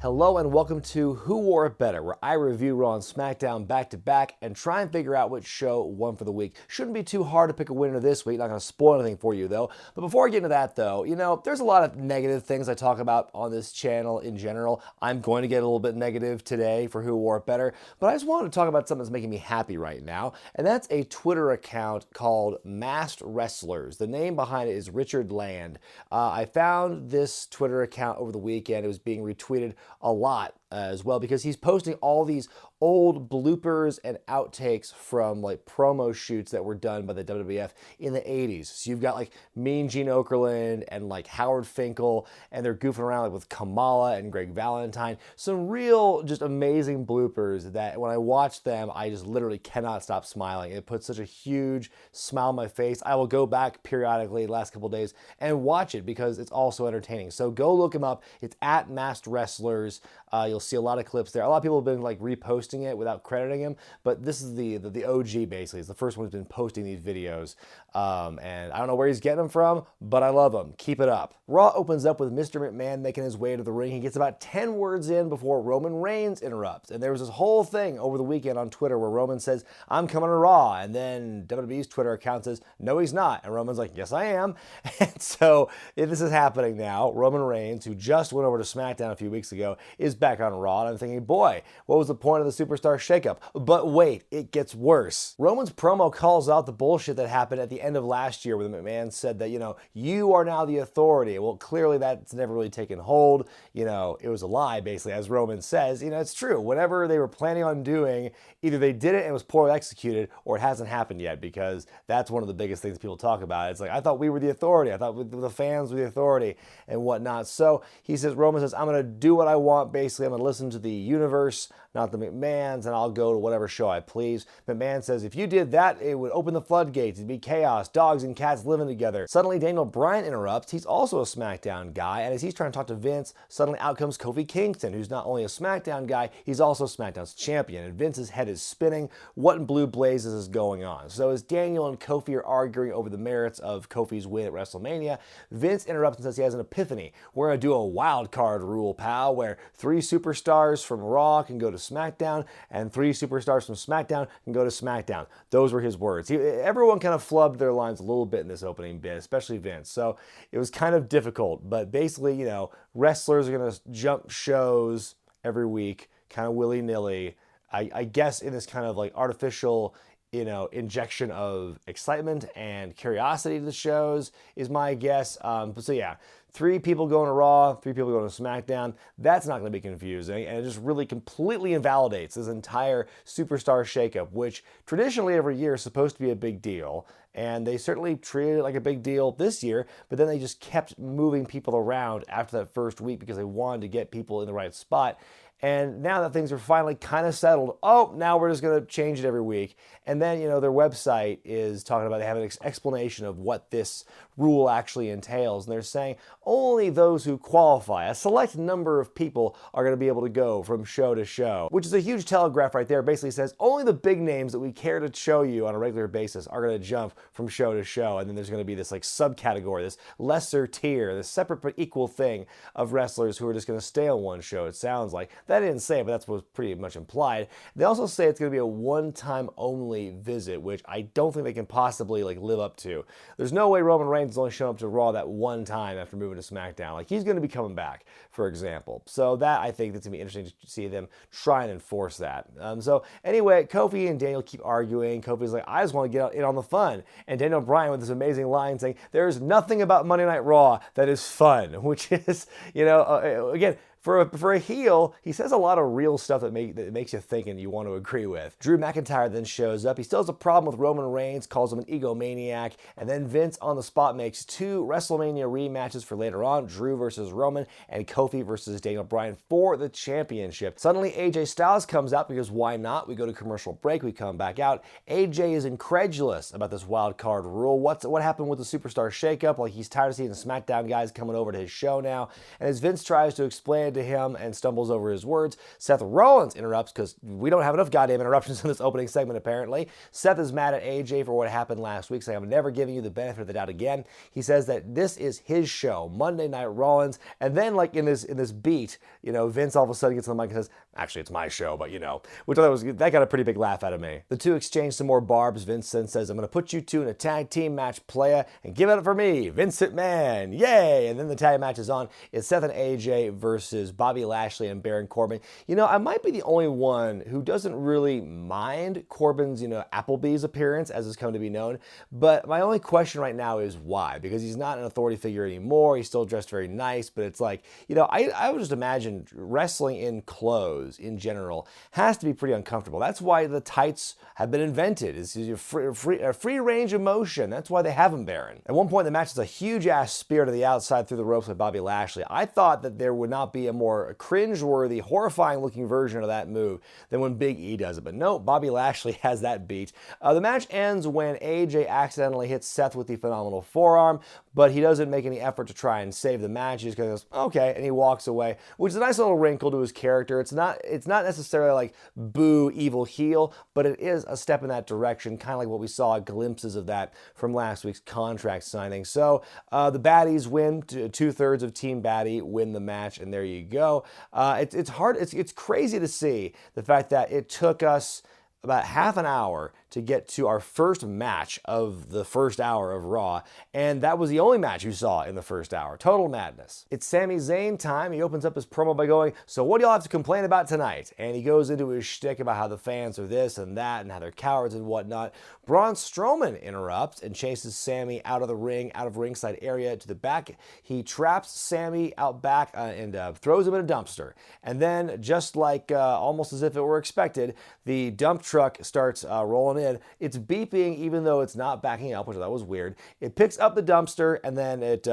Hello and welcome to Who Wore It Better, where I review Raw and Smackdown back to back and try and figure out which show won for the week. Shouldn't be too hard to pick a winner this week, not going to spoil anything for you though. But before I get into that though, there's a lot of negative things I talk about on this channel in general. I'm going to get a little bit negative today for Who Wore It Better, but I just wanted to talk about something that's making me happy right now, and that's a Twitter account called Masked Wrestlers. The name behind it is Richard Land. I found this Twitter account over the weekend. It was being retweeted a lot as well because he's posting all these old bloopers and outtakes from like promo shoots that were done by the WWF in the 80s. So you've got like Mean Gene Okerlund and like Howard Finkel, and they're goofing around like with Kamala and Greg Valentine. Some real just amazing bloopers that when I watch them, I just literally cannot stop smiling. It puts such a huge smile on my face. I will go back periodically the last couple of days and watch it because it's also entertaining. So go look him up. It's at Masked Wrestlers. You'll see a lot of clips there. A lot of people have been like reposting it without crediting him, but this is the OG basically. It's the first one who's been posting these videos. And I don't know where he's getting them from, but I love him. Keep it up. Raw opens up with Mr. McMahon making his way to the ring. He gets about 10 words in before Roman Reigns interrupts. And there was this whole thing over the weekend on Twitter where Roman says, "I'm coming to Raw." And then WWE's Twitter account says, "No, he's not." And Roman's like, "Yes, I am." And so this is happening now. Roman Reigns, who just went over to SmackDown a few weeks ago, is back on Raw. And I'm thinking, boy, what was the point of the Superstar Shakeup? But wait, it gets worse. Roman's promo calls out the bullshit that happened at the end of last year where the McMahon said that, you are now the authority. Well, clearly that's never really taken hold. It was a lie, basically, as Roman says. It's true. Whatever they were planning on doing, either they did it and it was poorly executed, or it hasn't happened yet, because that's one of the biggest things people talk about. It's like, I thought we were the authority. I thought the fans were the authority and whatnot. So he says, Roman says, "I'm going to do what I want, basically. I'm going to listen to the universe, not the McMahons, and I'll go to whatever show I please." McMahon says, "If you did that, it would open the floodgates. It'd be chaos, dogs and cats living together." Suddenly, Daniel Bryan interrupts. He's also a SmackDown guy, and as he's trying to talk to Vince, suddenly out comes Kofi Kingston, who's not only a SmackDown guy, he's also SmackDown's champion, and Vince's head is spinning. What in blue blazes is going on? So as Daniel and Kofi are arguing over the merits of Kofi's win at WrestleMania, Vince interrupts and says he has an epiphany. "We're going to do a wild card rule, pal, where 3 superstars from Raw can go to SmackDown, and 3 superstars from SmackDown can go to SmackDown." Those were his words. Everyone kind of flubbed their lines a little bit in this opening bit, especially Vince. So it was kind of difficult. But basically, wrestlers are going to jump shows every week, kind of willy-nilly. I guess in this kind of like artificial, injection of excitement and curiosity to the shows is my guess. So yeah, 3 people going to Raw, 3 people going to SmackDown. That's not going to be confusing, and it just really completely invalidates this entire Superstar Shakeup, which traditionally every year is supposed to be a big deal, and they certainly treated it like a big deal this year, but then they just kept moving people around after that first week because they wanted to get people in the right spot. And now that things are finally kind of settled, now we're just going to change it every week. And then, their website is talking about, they have an explanation of what this rule actually entails. And they're saying only those who qualify, a select number of people, are going to be able to go from show to show, which is a huge telegraph right there. It basically says only the big names that we care to show you on a regular basis are going to jump from show to show. And then there's going to be this like subcategory, this lesser tier, this separate but equal thing of wrestlers who are just going to stay on one show, it sounds like. That didn't say it, but that's what's pretty much implied. They also say it's going to be a one-time only visit, which I don't think they can possibly like live up to. There's no way Roman Reigns is only showing up to Raw that one time after moving to SmackDown. Like, he's going to be coming back, for example. So that, I think that's going to be interesting to see them try and enforce that. So anyway, Kofi and Daniel keep arguing. Kofi's like, "I just want to get in on the fun." And Daniel Bryan with this amazing line saying, "There's nothing about Monday Night Raw that is fun," which is, again, for a heel, he says a lot of real stuff that makes you think and you want to agree with. Drew McIntyre then shows up. He still has a problem with Roman Reigns, calls him an egomaniac, and then Vince on the spot makes 2 WrestleMania rematches for later on, Drew versus Roman and Kofi versus Daniel Bryan for the championship. Suddenly AJ Styles comes out because why not? We go to commercial break, we come back out. AJ is incredulous about this wild card rule. What happened with the Superstar Shakeup? Like, he's tired of seeing the SmackDown guys coming over to his show now. And as Vince tries to explain explain it to him and stumbles over his words. Seth Rollins interrupts because we don't have enough goddamn interruptions in this opening segment, apparently. Seth is mad at AJ for what happened last week, saying, I'm never giving you the benefit of the doubt again. He says that this is his show, Monday Night Rollins. And then, like, in this beat, Vince all of a sudden gets on the mic and says, actually, it's my show, but which I thought that got a pretty big laugh out of me. The two exchange some more barbs. Vince then says, I'm going to put you two in a tag team match, playa, and give it up for me, Vince McMahon, yay! And then the tag match is on. It's Seth and AJ versus Bobby Lashley and Baron Corbin. I might be the only one who doesn't really mind Corbin's, Applebee's appearance, as is come to be known, but my only question right now is why? Because he's not an authority figure anymore. He's still dressed very nice, but it's like, I would just imagine wrestling in clothes in general has to be pretty uncomfortable. That's why the tights have been invented. It's a free range of motion. That's why they have them, Baron. At one point in the match, it's a huge ass spear to the outside through the ropes by Bobby Lashley. I thought that there would not be a more cringe-worthy, horrifying looking version of that move than when Big E does it. But no, Bobby Lashley has that beat. The match ends when AJ accidentally hits Seth with the phenomenal forearm, but he doesn't make any effort to try and save the match. He just goes, okay, and he walks away, which is a nice little wrinkle to his character. It's not necessarily like boo, evil heel, but it is a step in that direction, kind of like what we saw glimpses of that from last week's contract signing. So the baddies win. 2/3 of Team Baddie win the match, and there you go. It's crazy to see the fact that it took us about half an hour to get to our first match of the first hour of Raw, and that was the only match you saw in the first hour. Total madness. It's Sami Zayn time. He opens up his promo by going, so what do y'all have to complain about tonight? And he goes into his shtick about how the fans are this and that and how they're cowards and whatnot. Braun Strowman interrupts and chases Sami out of the ring, out of ringside area to the back. He traps Sami out back and throws him in a dumpster. And then, just like almost as if it were expected, the dump truck starts rolling in. It's beeping even though it's not backing up, which I thought was weird. It picks up the dumpster and then it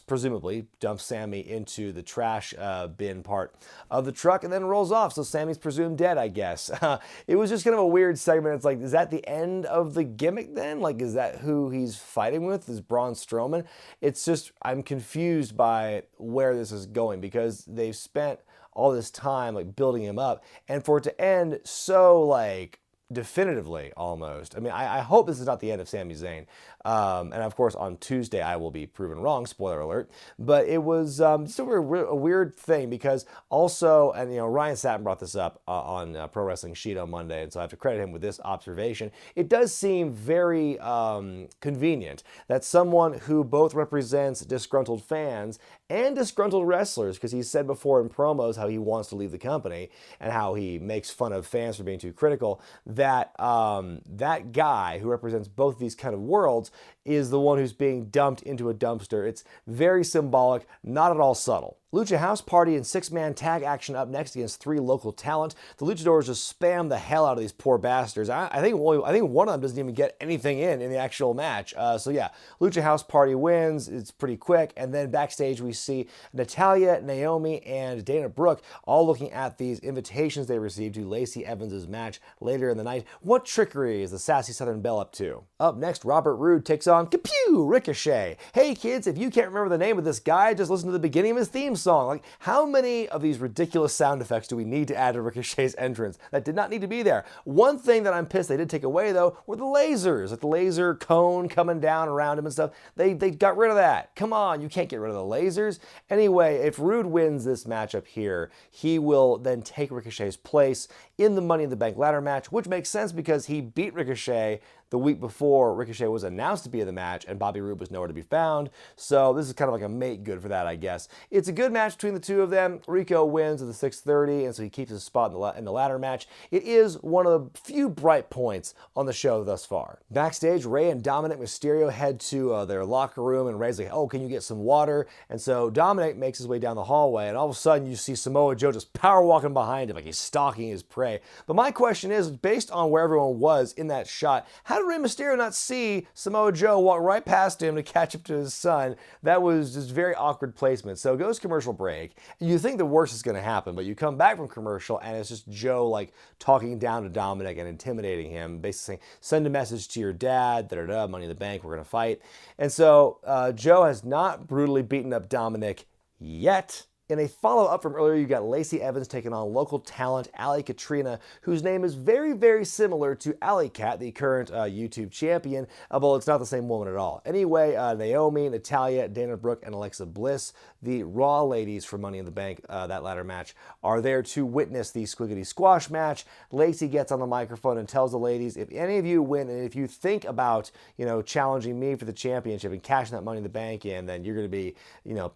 presumably dumps Sami into the trash bin part of the truck and then rolls off. So Sami's presumed dead, I guess. It was just kind of a weird segment. It's like, is that the end of the gimmick then? Like, is that who he's fighting with? Is Braun Strowman? It's just, I'm confused by where this is going because they've spent all this time like building him up, and for it to end so like definitively almost. I mean, I hope this is not the end of Sami Zayn. And of course, on Tuesday, I will be proven wrong, spoiler alert. But it was just a weird thing because also, and Ryan Satin brought this up on Pro Wrestling Sheet on Monday, and so I have to credit him with this observation. It does seem very convenient that someone who both represents disgruntled fans and disgruntled wrestlers, because he said before in promos how he wants to leave the company and how he makes fun of fans for being too critical, that that guy who represents both these kind of worlds is the one who's being dumped into a dumpster. It's very symbolic, not at all subtle. Lucha House Party and 6-man tag action up next against 3 local talent. The Luchadors just spam the hell out of these poor bastards. I think one of them doesn't even get anything in the actual match. So yeah, Lucha House Party wins. It's pretty quick. And then backstage we see Natalya, Naomi, and Dana Brooke all looking at these invitations they received to Lacey Evans' match later in the night. What trickery is the sassy Southern Belle up to? Up next, Robert Roode takes on Ricochet. Hey kids, if you can't remember the name of this guy, just listen to the beginning of his theme song. Like, how many of these ridiculous sound effects do we need to add to Ricochet's entrance that did not need to be there? One thing that I'm pissed they did take away, though, were the lasers. Like the laser cone coming down around him and stuff. They got rid of that. Come on, you can't get rid of the lasers. Anyway, if Roode wins this matchup here, he will then take Ricochet's place in the Money in the Bank ladder match, which makes sense because he beat Ricochet the week before Ricochet was announced to be in the match and Bobby Roode was nowhere to be found. So this is kind of like a make good for that, I guess. It's a good match between the two of them. Rico wins at the 6:30, and so he keeps his spot in the ladder match. It is one of the few bright points on the show thus far. Backstage, Rey and Dominic Mysterio head to their locker room, and Rey's like, oh, can you get some water? And so Dominic makes his way down the hallway, and all of a sudden you see Samoa Joe just power walking behind him like he's stalking his prey. But my question is, based on where everyone was in that shot, how did Rey Mysterio not see Samoa Joe walk right past him to catch up to his son? That was just very awkward placement. So it goes commercial break. You think the worst is going to happen, but you come back from commercial and it's just Joe like talking down to Dominic and intimidating him, basically saying, send a message to your dad, Money in the Bank, we're going to fight. And so Joe has not brutally beaten up Dominic yet. In a follow-up from earlier, you got Lacey Evans taking on local talent Ali Katrina, whose name is very, very similar to Alley Cat, the current YouTube champion, although it's not the same woman at all. Anyway, Naomi, Natalya, Dana Brooke, and Alexa Bliss, the Raw ladies from Money in the Bank, that ladder match, are there to witness the squiggity squash match. Lacey gets on the microphone and tells the ladies, if any of you win, and if you think about, challenging me for the championship and cashing that Money in the Bank in, then you're going to be,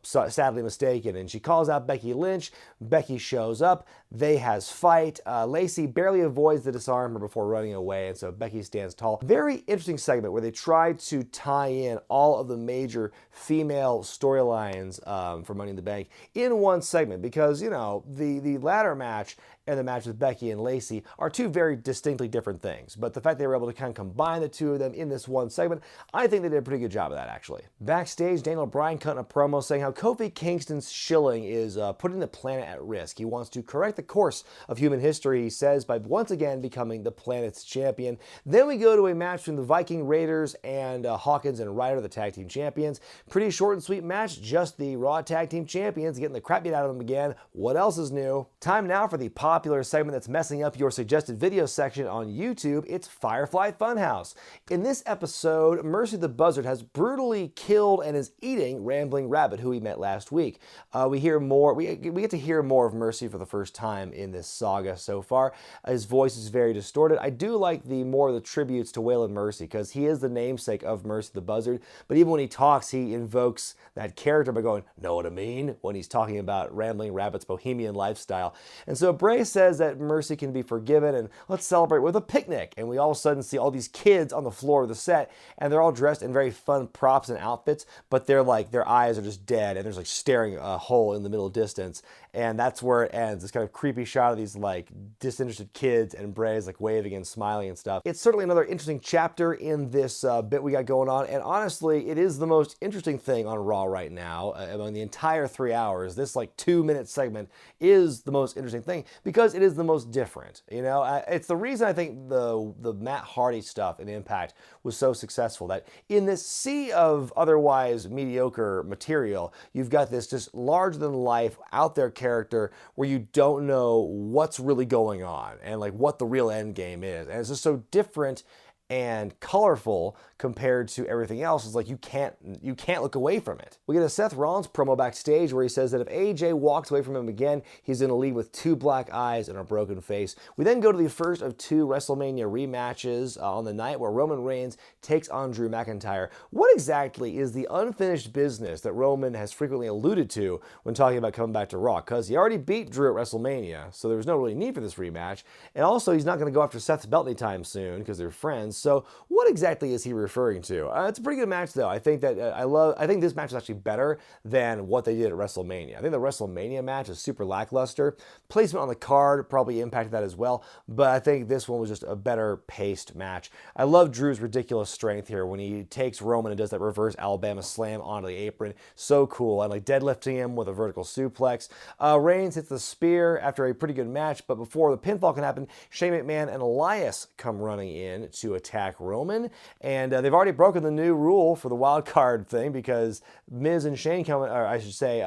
sadly mistaken. And she calls out Becky Lynch. Becky shows up. They has fight. Lacey barely avoids the disarmer before running away, and so Becky stands tall. Very interesting segment where they try to tie in all of the major female storylines for Money in the Bank in one segment, because, the ladder match and the match with Becky and Lacey are two very distinctly different things. But the fact they were able to kind of combine the two of them in this one segment, I think they did a pretty good job of that, actually. Backstage, Daniel Bryan cutting a promo saying how Kofi Kingston's shilling is putting the planet at risk. He wants to correct the course of human history, he says, by once again becoming the planet's champion. Then we go to a match between the Viking Raiders and Hawkins and Ryder, the tag team champions. Pretty short and sweet match, just the Raw tag team champions getting the crap beat out of them again. What else is new? Time now for the popular segment that's messing up your suggested video section on YouTube. It's Firefly Funhouse. In this episode, Mercy the Buzzard has brutally killed and is eating Rambling Rabbit, who we met last week. We get to hear more of Mercy for the first time in this saga so far. His voice is very distorted. I do like more of the tributes to Waylon Mercy, because he is the namesake of Mercy the Buzzard, but even when he talks, he invokes that character by going, "Know what I mean?" when he's talking about Rambling Rabbit's bohemian lifestyle. And so Bray says that Mercy can be forgiven, and let's celebrate with a picnic. And we all of a sudden see all these kids on the floor of the set, and they're all dressed in very fun props and outfits, but they're like, their eyes are just dead, and there's like staring a hole in the middle distance. And that's where it ends. This kind of creepy shot of these like disinterested kids, and Bray's like waving and smiling and stuff. It's certainly another interesting chapter in this bit we got going on, and honestly, it is the most interesting thing on Raw right now. Among the entire 3 hours, this like 2-minute segment is the most interesting thing, because it is the most different. It's the reason I think the Matt Hardy stuff in Impact was so successful, that in this sea of otherwise mediocre material, you've got this just larger than life, out there character where you don't know what's really going on and like what the real end game is. And it's just so different and colorful compared to everything else. It's like you can't look away from it. We get a Seth Rollins promo backstage where he says that if AJ walks away from him again, he's gonna leave with 2 black eyes and a broken face. We then go to the first of 2 WrestleMania rematches on the night, where Roman Reigns takes on Drew McIntyre. What exactly is the unfinished business that Roman has frequently alluded to when talking about coming back to Raw? Because he already beat Drew at WrestleMania, so there was no really need for this rematch. And also, he's not gonna go after Seth's belt anytime soon because they're friends. So what exactly is he referring to? It's a pretty good match, though. I think that I think this match is actually better than what they did at WrestleMania. I think the WrestleMania match is super lackluster. Placement on the card probably impacted that as well, but I think this one was just a better paced match. I love Drew's ridiculous strength here when he takes Roman and does that reverse Alabama slam onto the apron. So cool. And like deadlifting him with a vertical suplex. Reigns hits the spear after a pretty good match, but before the pinfall can happen, Shane McMahon and Elias come running in to attack Roman, and they've already broken the new rule for the wild card thing, because Miz and Shane come, or I should say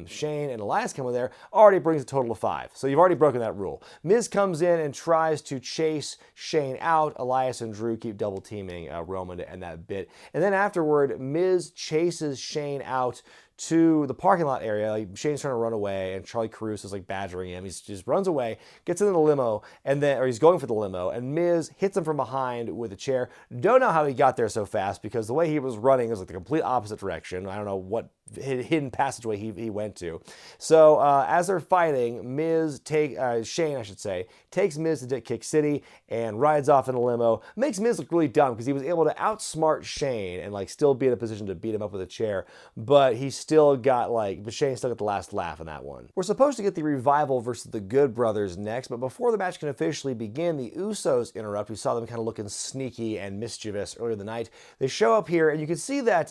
Shane and Elias come in there, already brings a total of 5. So you've already broken that rule. Miz comes in and tries to chase Shane out. Elias and Drew keep double teaming Roman to end that bit. And then afterward, Miz chases Shane out to the parking lot area. Like, Shane's trying to run away, and Charlie Caruso is like badgering him. He just runs away, gets into the limo, or he's going for the limo, and Miz hits him from behind with a chair. Don't know how he got there so fast, because the way he was running was like the complete opposite direction. I don't know what hidden passageway he went to. So as they're fighting, Shane, I should say, takes Miz to Kick City and rides off in a limo. Makes Miz look really dumb, because he was able to outsmart Shane and like still be in a position to beat him up with a chair, but Shane still got the last laugh in that one. We're supposed to get the Revival versus the Good Brothers next, but before the match can officially begin, the Usos interrupt. We saw them kind of looking sneaky and mischievous earlier in the night. They show up here, and you can see that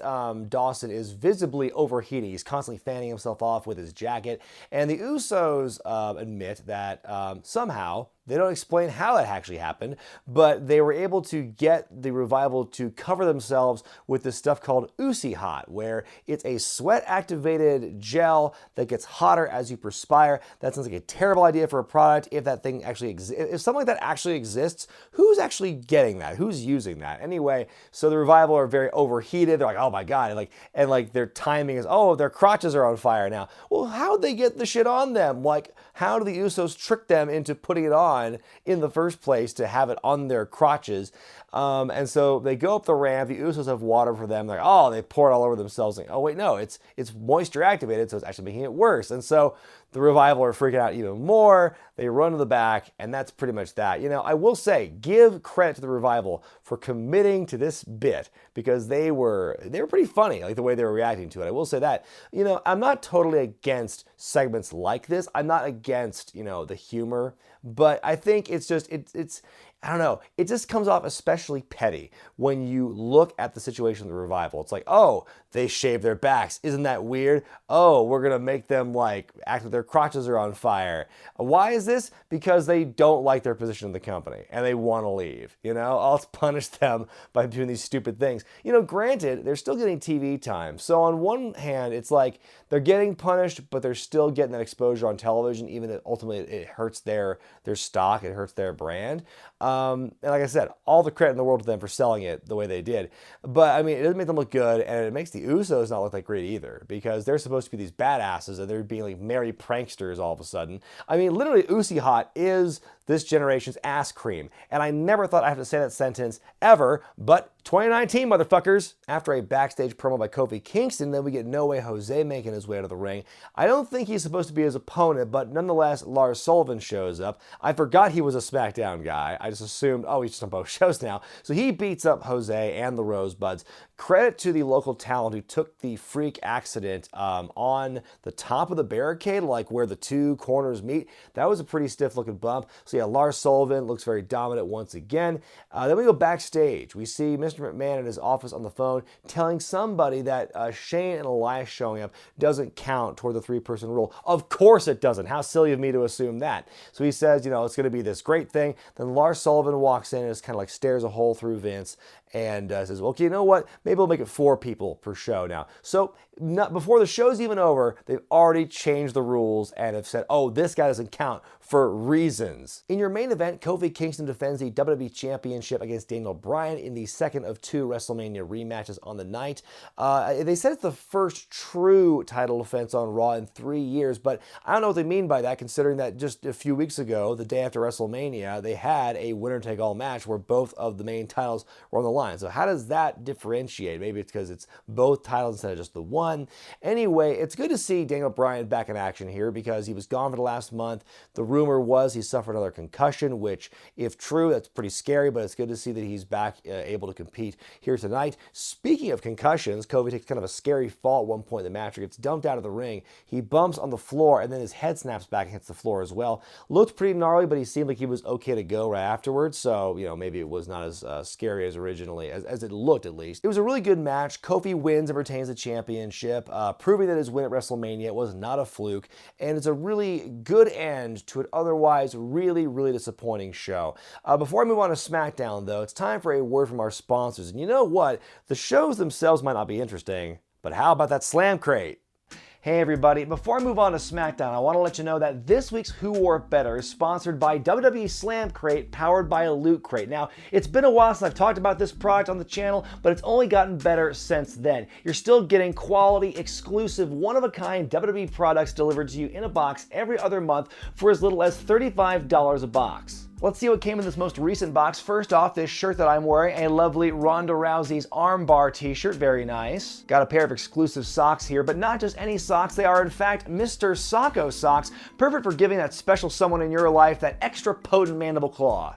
Dawson is visibly overheating. He's constantly fanning himself off with his jacket, and the Usos admit that somehow They don't explain how it actually happened, but they were able to get the Revival to cover themselves with this stuff called Usi Hot, where it's a sweat-activated gel that gets hotter as you perspire. That sounds like a terrible idea for a product if that thing actually exists. If something like that actually exists, who's actually getting that? Who's using that? Anyway, so the Revival are very overheated. They're like, oh my God, and their timing is, oh, their crotches are on fire now. Well, how'd they get the shit on them? Like, how do the Usos trick them into putting it on in the first place to have it on their crotches? And so they go up the ramp. The Usos have water for them. They're like, oh, they pour it all over themselves. Like, oh wait, no, it's moisture activated, so it's actually making it worse. And so the Revival are freaking out even more. They run to the back, and that's pretty much that. You know, I will say, give credit to the Revival for committing to this bit, because they were pretty funny, like the way they were reacting to it. I will say that. You know, I'm not totally against segments like this. I'm not against, you know, the humor, but I think it's just, I don't know, it just comes off especially petty when you look at the situation of the Revival. It's like, oh, they shave their backs. Isn't that weird? Oh, we're going to make them like act like their crotches are on fire. Why is this? Because they don't like their position in the company and they want to leave. You know, let's punish them by doing these stupid things. You know, granted, they're still getting TV time. So on one hand, it's like they're getting punished, but they're still getting that exposure on television, even if ultimately it hurts their stock, it hurts their brand. And like I said, all the credit in the world to them for selling it the way they did. But I mean, it doesn't make them look good, and it makes the Usos not look like great either, because they're supposed to be these badasses, and they're being like merry pranksters all of a sudden. I mean, literally, Usi Hot is this generation's ass cream. And I never thought I'd have to say that sentence ever, but 2019, motherfuckers. After a backstage promo by Kofi Kingston, then we get No Way Jose making his way out of the ring. I don't think he's supposed to be his opponent, but nonetheless, Lars Sullivan shows up. I forgot he was a SmackDown guy. I just assumed, oh, he's just on both shows now. So he beats up Jose and the Rosebuds. Credit to the local talent who took the freak accident on the top of the barricade, like where the two corners meet. That was a pretty stiff looking bump. So yeah, Lars Sullivan looks very dominant once again. Then we go backstage. We see Mr. McMahon in his office on the phone telling somebody that Shane and Elias showing up doesn't count toward the three-person rule. Of course it doesn't. How silly of me to assume that. So he says, you know, it's going to be this great thing. Then Lars Sullivan walks in and just kind of like stares a hole through Vince and says, well, okay, you know what? Maybe we'll make it 4 people per show now. So before the show's even over, they've already changed the rules and have said, oh, this guy doesn't count for reasons. In your main event, Kofi Kingston defends the WWE Championship against Daniel Bryan in the second of 2 WrestleMania rematches on the night. They said it's the first true title defense on Raw in 3 years, but I don't know what they mean by that, considering that just a few weeks ago, the day after WrestleMania, they had a winner-take-all match where both of the main titles were on the line. So how does that differentiate? Maybe it's because it's both titles instead of just the one. Anyway, it's good to see Daniel Bryan back in action here because he was gone for the last month. The rumor was he suffered another concussion, which, if true, that's pretty scary, but it's good to see that he's back able to compete here tonight. Speaking of concussions, Kofi takes kind of a scary fall at one point in the match. He gets dumped out of the ring. He bumps on the floor, and then his head snaps back and hits the floor as well. Looked pretty gnarly, but he seemed like he was okay to go right afterwards, so, you know, maybe it was not as scary as originally, as it looked at least. It was a really good match. Kofi wins and retains the championship, proving that his win at WrestleMania was not a fluke, and it's a really good end to an otherwise really, really disappointing show. Before I move on to SmackDown, though, it's time for a word from our sponsors. And you know what? The shows themselves might not be interesting, but how about that Slam Crate? Hey everybody, before I move on to SmackDown, I want to let you know that this week's Who Wore It Better is sponsored by WWE Slam Crate, powered by Loot Crate. Now, it's been a while since I've talked about this product on the channel, but it's only gotten better since then. You're still getting quality, exclusive, one-of-a-kind WWE products delivered to you in a box every other month for as little as $35 a box. Let's see what came in this most recent box. First off, this shirt that I'm wearing, a lovely Ronda Rousey's armbar t-shirt, very nice. Got a pair of exclusive socks here, but not just any socks. They are in fact Mr. Socko socks, perfect for giving that special someone in your life that extra potent mandible claw.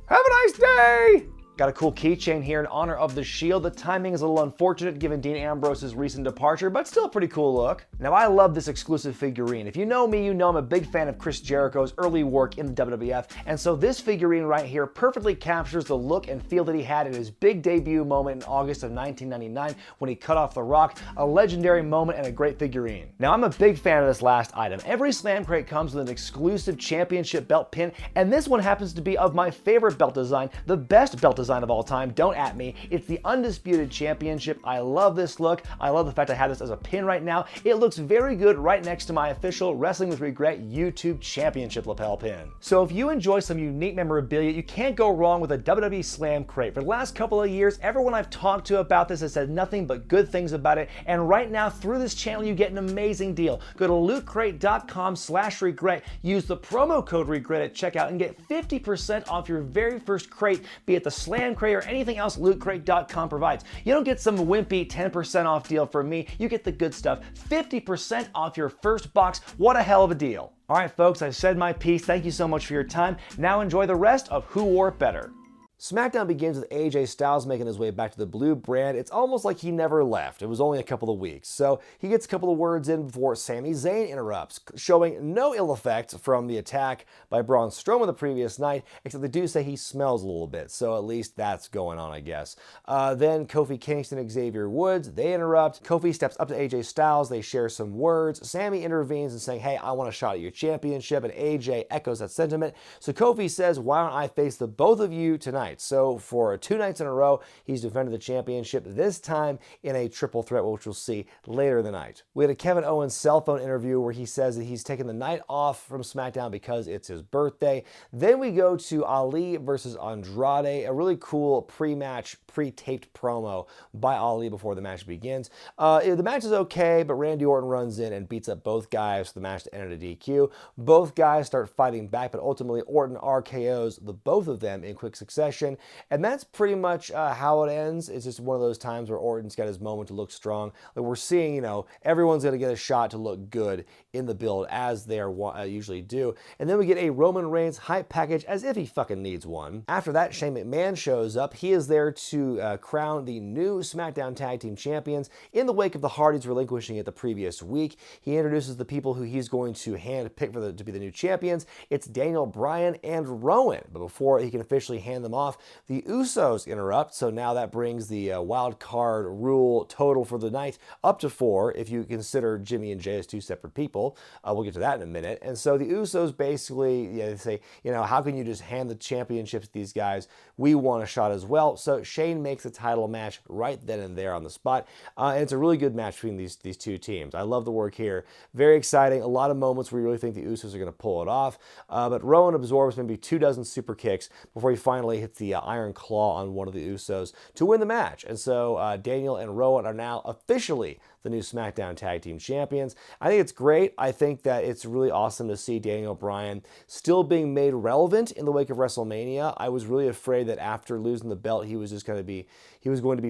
Have a nice day! Got a cool keychain here in honor of the Shield. The timing is a little unfortunate given Dean Ambrose's recent departure, but still a pretty cool look. Now, I love this exclusive figurine. If you know me, you know I'm a big fan of Chris Jericho's early work in the WWF, and so this figurine right here perfectly captures the look and feel that he had at his big debut moment in August of 1999 when he cut off The Rock, a legendary moment and a great figurine. Now, I'm a big fan of this last item. Every Slam crate comes with an exclusive championship belt pin, and this one happens to be of my favorite belt design, the best belt design of all time. Don't at me. It's the Undisputed Championship. I love this look. I love the fact I have this as a pin right now. It looks very good right next to my official Wrestling with Regret YouTube Championship lapel pin. So if you enjoy some unique memorabilia, you can't go wrong with a WWE Slam crate. For the last couple of years, everyone I've talked to about this has said nothing but good things about it, and right now through this channel you get an amazing deal. Go to lootcrate.com/regret, use the promo code REGRET at checkout and get 50% off your very first crate, be it the Slam crate or anything else lootcrate.com provides. You don't get some wimpy 10% off deal from me, you get the good stuff. 50% off your first box. What a hell of a deal. All right, folks, I've said my piece. Thank you so much for your time. Now enjoy the rest of Who Wore It Better. SmackDown begins with AJ Styles making his way back to the blue brand. It's almost like he never left. It was only a couple of weeks. So he gets a couple of words in before Sami Zayn interrupts, showing no ill effect from the attack by Braun Strowman the previous night, except they do say he smells a little bit. So at least that's going on, I guess. Then Kofi Kingston, Xavier Woods, they interrupt. Kofi steps up to AJ Styles. They share some words. Sami intervenes and saying, hey, I want a shot at your championship. And AJ echoes that sentiment. So Kofi says, why don't I face the both of you tonight? So for 2 nights in a row, he's defended the championship, this time in a triple threat, which we'll see later in the night. We had a Kevin Owens cell phone interview where he says that he's taken the night off from SmackDown because it's his birthday. Then we go to Ali versus Andrade, a really cool pre-match, pre-taped promo by Ali before the match begins. The match is okay, but Randy Orton runs in and beats up both guys for the match to enter the DQ. Both guys start fighting back, but ultimately Orton RKOs the both of them in quick succession. And that's pretty much how it ends. It's just one of those times where Orton's got his moment to look strong. Like we're seeing, you know, everyone's going to get a shot to look good in the build as they usually do. And then we get a Roman Reigns hype package as if he fucking needs one. After that, Shane McMahon shows up. He is there to crown the new SmackDown Tag Team Champions in the wake of the Hardys relinquishing it the previous week. He introduces the people who he's going to handpick to be the new champions. It's Daniel Bryan and Rowan. But before he can officially hand them off, the Usos interrupt, so now that brings the wild card rule total for the night up to 4 if you consider Jimmy and Jay as 2 separate people. We'll get to that in a minute. And so the Usos basically they say, you know, how can you just hand the championships to these guys? We want a shot as well. So Shane makes a title match right then and there on the spot. And it's a really good match between these 2 teams. I love the work here. Very exciting. A lot of moments where you really think the Usos are going to pull it off. But Rowan absorbs maybe 24 super kicks before he finally hits the Iron Claw on one of the Usos to win the match. And so Daniel and Rowan are now officially the new SmackDown Tag Team Champions. I think it's great. I think that it's really awesome to see Daniel Bryan still being made relevant in the wake of WrestleMania. I was really afraid that after losing the belt, he was going to be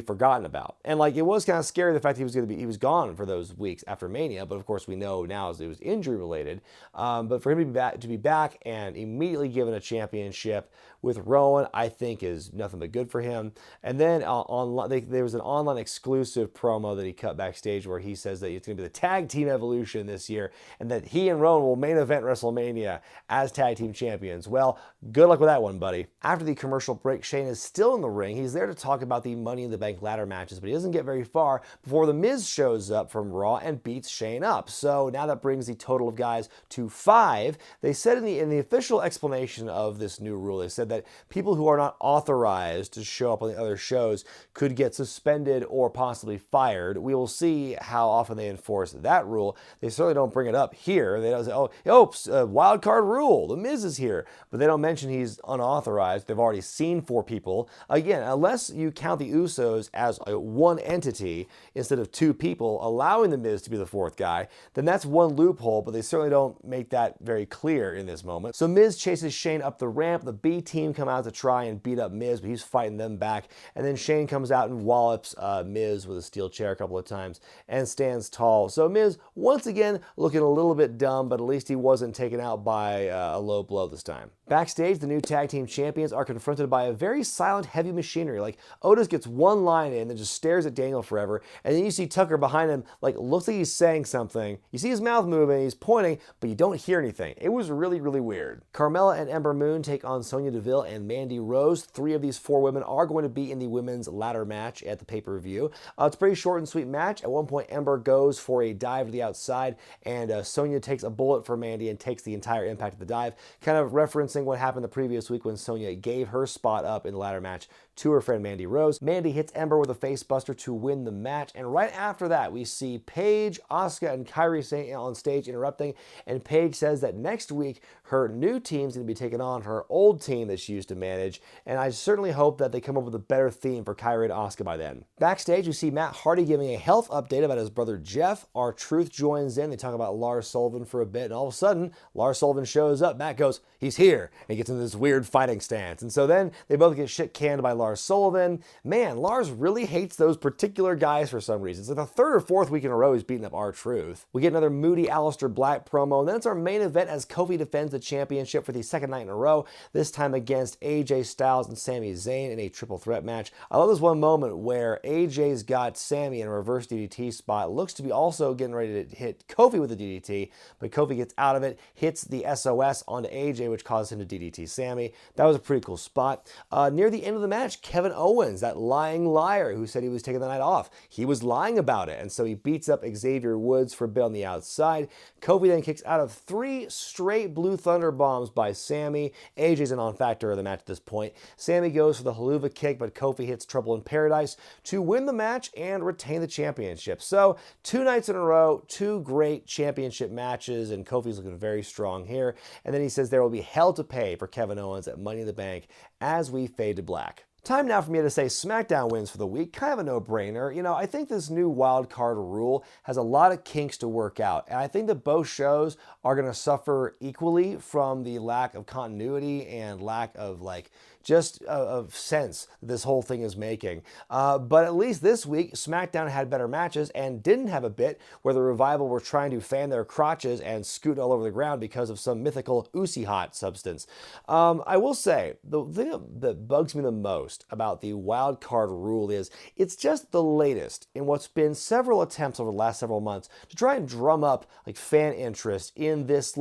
forgotten about. And like, it was kind of scary the fact he was gone for those weeks after Mania, but of course we know now it was injury related. But for him to be back and immediately given a championship with Rowan, I think is nothing but good for him. And then there was an online exclusive promo that he cut backstage where he says that it's going to be the Tag Team Evolution this year and that he and Rowan will main event WrestleMania as Tag Team Champions. Well, good luck with that one, buddy. After the commercial break, Shane is still in the ring. He's there to talk about the Money in the Bank ladder matches, but he doesn't get very far before The Miz shows up from Raw and beats Shane up. So now that brings the total of guys to 5. They said in the official explanation of this new rule, they said that people who are not authorized to show up on the other shows could get suspended or possibly fired. We will see how often they enforce that rule. They certainly don't bring it up here. They don't say, wild card rule, The Miz is here. But they don't mention he's unauthorized. They've already seen 4 people. Again, unless you count the Usos as one entity instead of two people, allowing The Miz to be the fourth guy, then that's one loophole, but they certainly don't make that very clear in this moment. So Miz chases Shane up the ramp. The B team come out to try and beat up Miz, but he's fighting them back. And then Shane comes out and wallops Miz with a steel chair a couple of times and stands tall. So Miz, once again, looking a little bit dumb, but at least he wasn't taken out by a low blow this time. Backstage, the new tag team champions are confronted by a very silent, heavy machinery. Like, Otis gets one line in, then just stares at Daniel forever, and then you see Tucker behind him, like, looks like he's saying something. You see his mouth moving, he's pointing, but you don't hear anything. It was really, really weird. Carmella and Ember Moon take on Sonya Deville and Mandy Rose. 3 of these 4 women are going to be in the women's ladder match at the pay-per-view. It's a pretty short and sweet match. At one point, Ember goes for a dive to the outside, and Sonya takes a bullet for Mandy and takes the entire impact of the dive, kind of referencing what happened the previous week when Sonya gave her spot up in the ladder match to her friend Mandy Rose. Mandy hits Ember with a face buster to win the match, and right after that we see Paige, Asuka, and Kairi Sane on stage interrupting, and Paige says that next week her new team's going to be taking on her old team that she used to manage, and I certainly hope that they come up with a better theme for Kairi and Asuka by then. Backstage, we see Matt Hardy giving a health update about his brother Jeff. R-Truth joins in. They talk about Lars Sullivan for a bit, and all of a sudden Lars Sullivan shows up. Matt goes, "He's here," and he gets into this weird fighting stance, and so then they both get shit canned by Lars Sullivan. Man, Lars really hates those particular guys for some reason. It's like the 3rd or 4th week in a row he's beating up R-Truth. We get another moody Aleister Black promo, and then it's our main event as Kofi defends the championship for the 2nd night in a row, this time against AJ Styles and Sami Zayn in a triple threat match. I love this one moment where AJ's got Sami in a reverse DDT spot, looks to be also getting ready to hit Kofi with a DDT, but Kofi gets out of it, hits the SOS onto AJ, which causes him to DDT Sami. That was a pretty cool spot. Near the end of the match, Kevin Owens, that lying liar who said he was taking the night off, he was lying about it, and so he beats up Xavier Woods for a bit on the outside. Kofi then kicks out of 3 straight Blue Thunder bombs by Sami. AJ's a non-factor of the match at this point. Sami goes for the haluva kick, but Kofi hits Trouble in Paradise to win the match and retain the championship. So 2 nights in a row, 2 great championship matches, and Kofi's looking very strong here. And then he says there will be hell to pay for Kevin Owens at Money in the Bank as we fade to black. Time now for me to say SmackDown wins for the week. Kind of a no-brainer. You know, I think this new wild card rule has a lot of kinks to work out, and I think that both shows are going to suffer equally from the lack of continuity and lack of, like, just of sense this whole thing is making. But at least this week, SmackDown had better matches and didn't have a bit where the Revival were trying to fan their crotches and scoot all over the ground because of some mythical Uzi hot substance. I will say, the thing that bugs me the most about the wild card rule is it's just the latest in what's been several attempts over the last several months to try and drum up like fan interest in this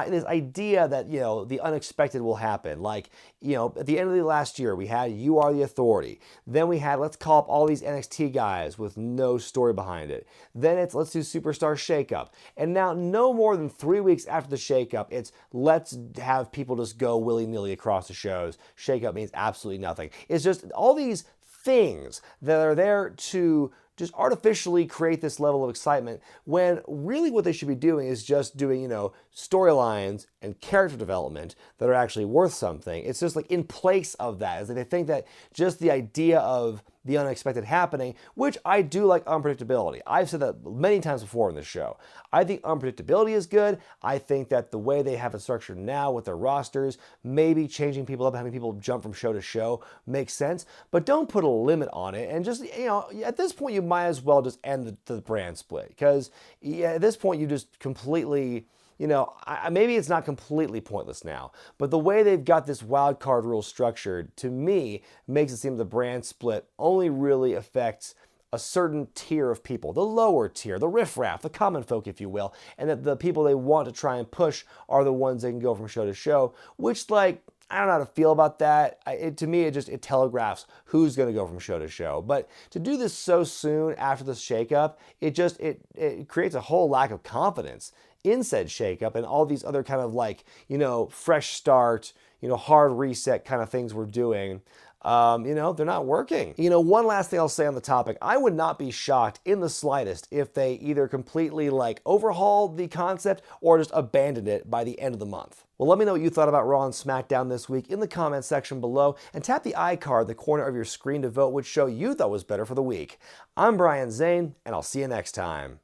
this idea that, you know, the unexpected will happen. Like, you know, at the end of the last year, we had You Are the Authority. Then we had, let's call up all these NXT guys with no story behind it. Then it's, let's do Superstar Shakeup. And now, no more than 3 weeks after the Shakeup, it's, let's have people just go willy-nilly across the shows. Shakeup means absolutely nothing. It's just all these things that are there to just artificially create this level of excitement when really what they should be doing is just doing, you know, storylines and character development that are actually worth something. It's just like in place of that. It's like they think that just the idea of the unexpected happening, which I do like unpredictability. I've said that many times before in this show. I think unpredictability is good. I think that the way they have it structured now with their rosters, maybe changing people up, having people jump from show to show makes sense, but don't put a limit on it. And just, you know, at this point, you might as well just end the brand split because at this point, you just completely, you know, maybe it's not completely pointless now, but the way they've got this wild card rule structured, to me, makes it seem the brand split only really affects a certain tier of people, the lower tier, the riffraff, the common folk, if you will, and that the people they want to try and push are the ones that can go from show to show, which, like, I don't know how to feel about that. To me, it telegraphs who's going to go from show to show. But to do this so soon after this shakeup, it creates a whole lack of confidence in said shakeup and all these other kind of, like, you know, fresh start, you know, hard reset kind of things we're doing. they're not working. One last thing I'll say on the topic, I would not be shocked in the slightest if they either completely overhauled the concept or just abandoned it by the end of the month. Well, let me know what you thought about Raw and SmackDown this week in the comments section below, and tap the iCard in the corner of your screen to vote which show you thought was better for the week. I'm Brian Zane, and I'll see you next time.